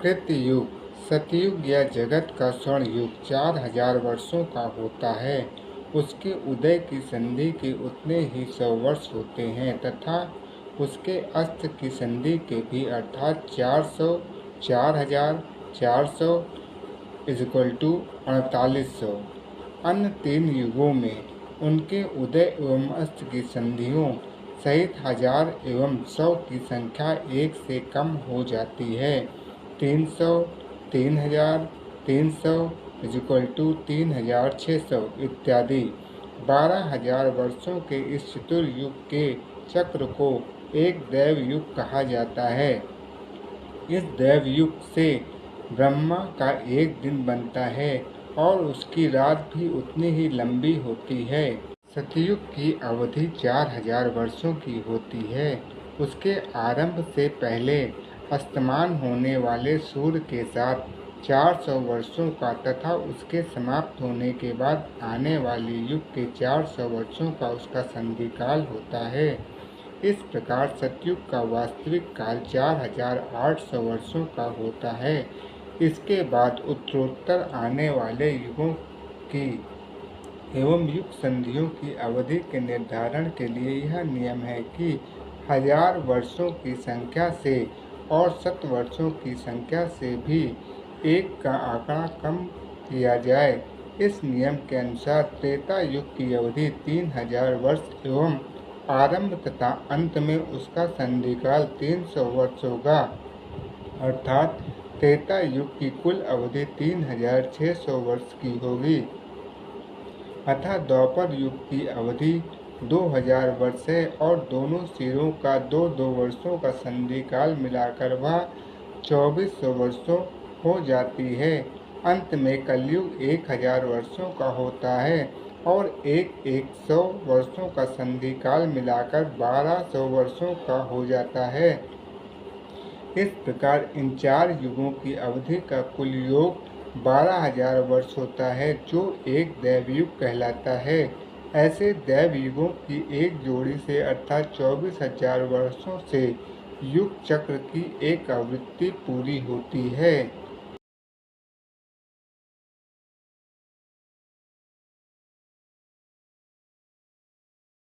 कृतयुग सतयुग या जगत का स्वर्ण युग 4000 वर्षों का होता है। उसके उदय की संधि के उतने ही 100 वर्ष होते हैं तथा उसके अस्त की संधि के भी अर्थात 400, 4000, 400 इक्वल टू 4800। अन्य 3 युगों में उनके उदय एवं अस्त की संधियों सहित 1000 एवं 100 की संख्या एक से कम हो जाती है। 300, 3000, 300 इक्वल टू 3600 इत्यादि। 12000 वर्षों के इस चतुर्युग के चक्र को एक दैव युग कहा जाता है। इस दैव युग से ब्रह्मा का एक दिन बनता है और उसकी रात भी उतनी ही लंबी होती है। सतयुग की अवधि 4000 वर्षों की होती है। उसके आरंभ से पहले अस्तमान होने वाले सूर्य के साथ 400 वर्षों का तथा उसके समाप्त होने के बाद आने वाले युग के 400 वर्षों का उसका संधिकाल होता है। इस प्रकार सतयुग का वास्तविक काल 4800 वर्षों का होता है। इसके बाद उत्तरोत्तर आने वाले युगों की एवं युग संधियों की अवधि के निर्धारण के लिए यह नियम है कि 1000 वर्षों की संख्या से और 100 वर्षों की संख्या से भी एक का आंकड़ा कम किया जाए। इस नियम के अनुसार त्रेता युग की अवधि 3000 वर्ष एवं आरंभ तथा अंत में उसका संधिकाल 300 वर्ष होगा, अर्थात त्रेता युग की कुल अवधि 3600 वर्ष की होगी। अतः द्वापर युग की अवधि 2000 वर्ष है और दोनों सिरों का 2-2 वर्षों का संधिकाल मिलाकर वह 2400 वर्षों हो जाती है। अंत में कलयुग 1000 वर्षों का होता है और 100 वर्षों का संधिकाल मिलाकर 1200 वर्षों का हो जाता है। इस प्रकार इन 4 युगों की अवधि का कुल योग 12000 वर्ष होता है, जो एक दैवयुग कहलाता है। ऐसे दैवयुगों की एक जोड़ी से अर्थात 24000 वर्षों से युग चक्र की एक आवृत्ति पूरी होती है।